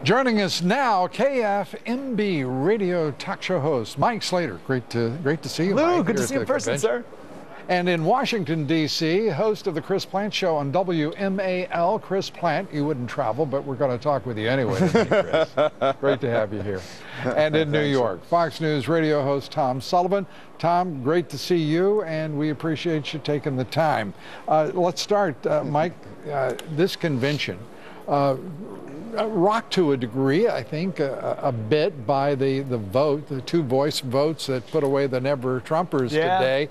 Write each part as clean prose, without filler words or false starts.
Joining us now, KFMB radio talk show host Mike Slater. Great to see you, Lou, Mike. good to see you in person, sir. And in Washington, D.C., host of the Chris Plante Show on WMAL, Chris Plante. You wouldn't travel, but we're going to talk with you anyway today, Chris. Great to have you here. And in New York, Fox News radio host Tom Sullivan. Tom, great to see you, and we appreciate you taking the time. Let's start, Mike, this convention. Rocked to a degree, I think, a bit by the vote, the two-voice votes that put away the never-Trumpers today.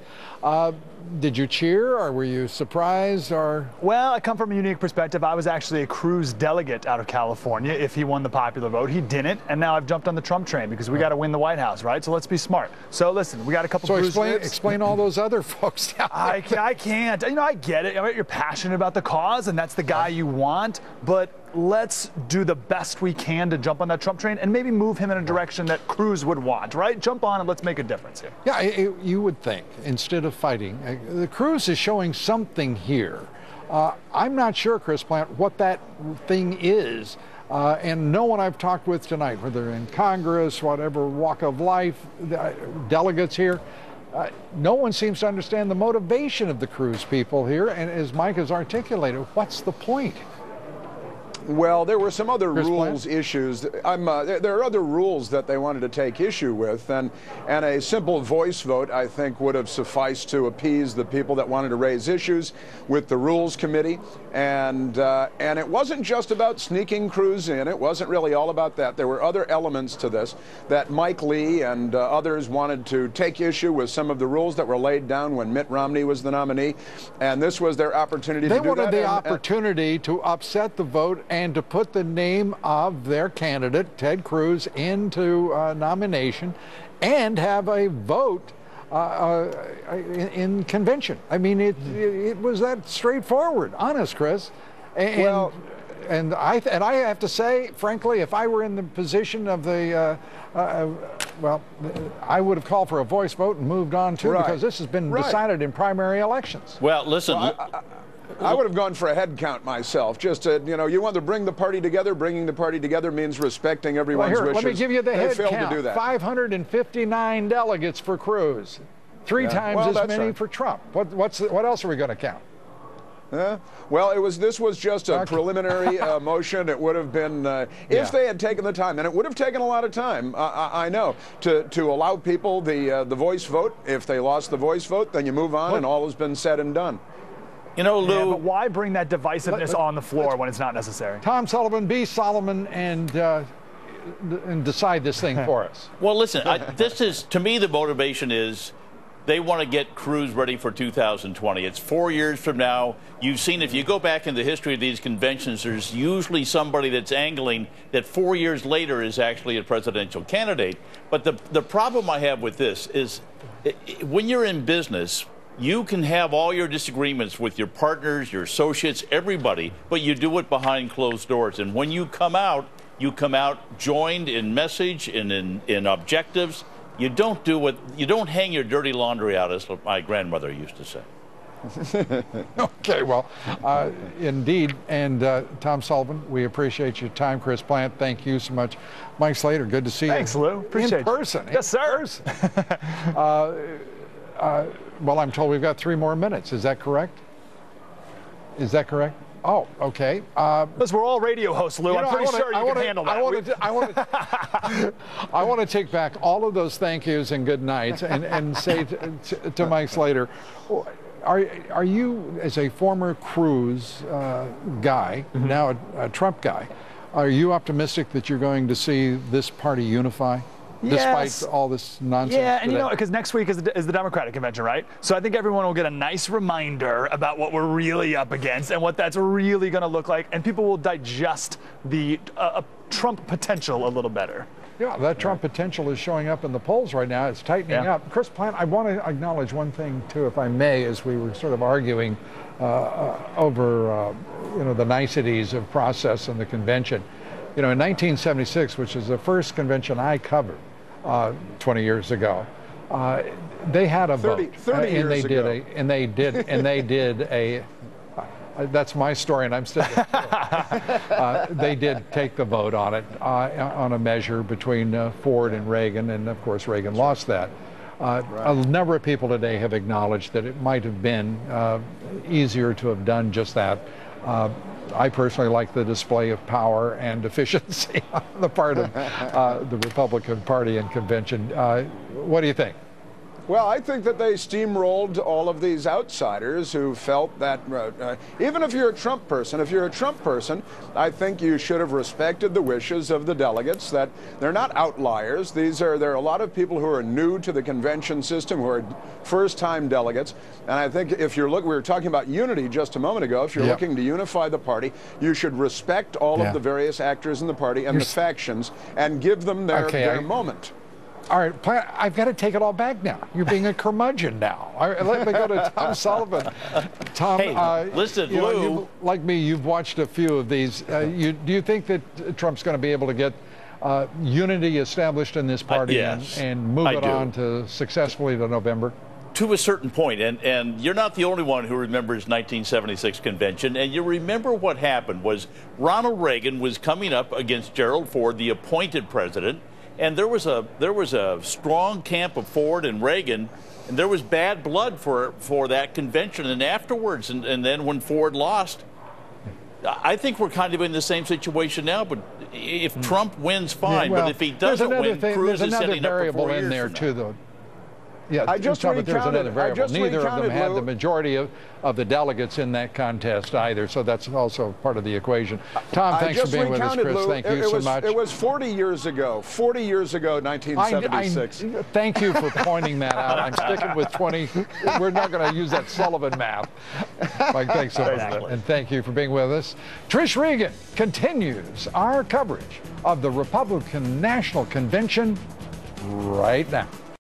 Did you cheer, or were you surprised, or? Well, I come from a unique perspective. I was actually a Cruz delegate out of California if he won the popular vote. He didn't, and now I've jumped on the Trump train because we got to win the White House, right? So let's be smart. So listen, we got a couple. So explain all those other folks down there. I can't. You know, I get it. I mean, you're passionate about the cause, and that's the guy you want, but let's do the best we can to jump on that Trump train and maybe move him in a direction that Cruz would want, right? Jump on and let's make a difference here. Yeah, you would think, instead of fighting, the Cruz is showing something here. I'm not sure, Chris Plante, what that thing is. And no one I've talked with tonight, whether in Congress, whatever walk of life, delegates here, no one seems to understand the motivation of the Cruz people here. And as Mike has articulated, what's the point? Well, there were some other rules issues. There are other rules that they wanted to take issue with, and a simple voice vote, I think, would have sufficed to appease the people that wanted to raise issues with the Rules Committee. And it wasn't just about sneaking Cruz in. It wasn't really all about that. There were other elements to this that Mike Lee and others wanted to take issue with some of the rules that were laid down when Mitt Romney was the nominee, and this was their opportunity to do that. They wanted the opportunity to upset the vote and to put the name of their candidate, Ted Cruz, into nomination and have a vote in convention. I mean, it was that straightforward, honest, Chris. And I have to say, frankly, if I were in the position of the, well, I would have called for a voice vote and moved on too, because this has been decided in primary elections. Well, listen. I would have gone for a head count myself. Just to, you know, you want to bring the party together. Bringing the party together means respecting everyone's wishes. Let me give you the head count. They failed to do that. 559 delegates for Cruz, three times as many for Trump. What else are we going to count? Well, this was just a preliminary motion. It would have been, if they had taken the time, and it would have taken a lot of time, I know, to allow people the voice vote. If they lost the voice vote, then you move on, and all has been said and done. You know, Lou, but why bring that divisiveness on the floor when it's not necessary? Tom Sullivan, be Solomon, and decide this thing for us. Well, listen, this is, to me, the motivation is they want to get Cruz ready for 2020. It's 4 years from now. You've seen, if you go back in the history of these conventions, there's usually somebody that's angling that 4 years later is actually a presidential candidate. But the problem I have with this is when you're in business, you can have all your disagreements with your partners, your associates, everybody, but you do it behind closed doors. And when you come out joined in message and in objectives. You don't hang your dirty laundry out, as my grandmother used to say. Okay, well, indeed. And Tom Sullivan, we appreciate your time. Chris Plante, thank you so much. Mike Slater, good to see you. Thanks, Lou. Appreciate in person. Yes, sir. Well, I'm told we've got 3 more minutes. Is that correct? Is that correct? Oh, okay. Because we're all radio hosts, Lou. I'm pretty sure you can handle that. I want to take back all of those thank yous and good nights and say to Mike Slater, are you, as a former Cruz guy, now a Trump guy, are you optimistic that you're going to see this party unify? Despite all this nonsense. Yeah, and you know, because next week is the Democratic convention, right? So I think everyone will get a nice reminder about what we're really up against and what that's really going to look like, and people will digest the Trump potential a little better. Yeah, that Trump potential is showing up in the polls right now. It's tightening up. Chris Plante, I want to acknowledge one thing, too, if I may, as we were sort of arguing over the niceties of process in the convention. You know, in 1976, which is the first convention I covered 20 years ago, they had a vote. 30 years ago. And they did a That's my story, and I'm still. They did take the vote on it, on a measure between Ford and Reagan, and of course Reagan lost that. A number of people today have acknowledged that it might have been easier to have done just that. I personally like the display of power and efficiency on the part of the Republican Party and convention. What do you think? Well, I think that they steamrolled all of these outsiders who felt that even if you're a Trump person, I think you should have respected the wishes of the delegates, that they're not outliers. There are a lot of people who are new to the convention system, who are first-time delegates. And I think if you're we were talking about unity just a moment ago, if you're looking to unify the party, you should respect all of the various actors in the party and the factions and give them their moment. All right, I've got to take it all back now. You're being a curmudgeon now. Let me go to Tom Sullivan. Tom, hey, listen, Lou. Like me, you've watched a few of these. Do you think that Trump's going to be able to get unity established in this party yes, and move it on to successfully to November? To a certain point, and you're not the only one who remembers 1976 convention, and you remember what happened was Ronald Reagan was coming up against Gerald Ford, the appointed president. And there was a strong camp of Ford and Reagan, and there was bad blood for that convention. And afterwards, and then when Ford lost, I think we're kind of in the same situation now. But if Trump wins, fine. But if he doesn't win, Cruz is setting up for 4 years in there from too, now. though. Yeah, there's another variable. Neither of them had the majority of the delegates in that contest either, so that's also part of the equation. Tom, thanks for being with us, Chris. Lou. Thank you so much. It was 40 years ago. 40 years ago, 1976. Thank you for pointing that out. I'm sticking with 20. We're not going to use that Sullivan math. Mike, thanks so much. And thank you for being with us. Trish Regan continues our coverage of the Republican National Convention right now.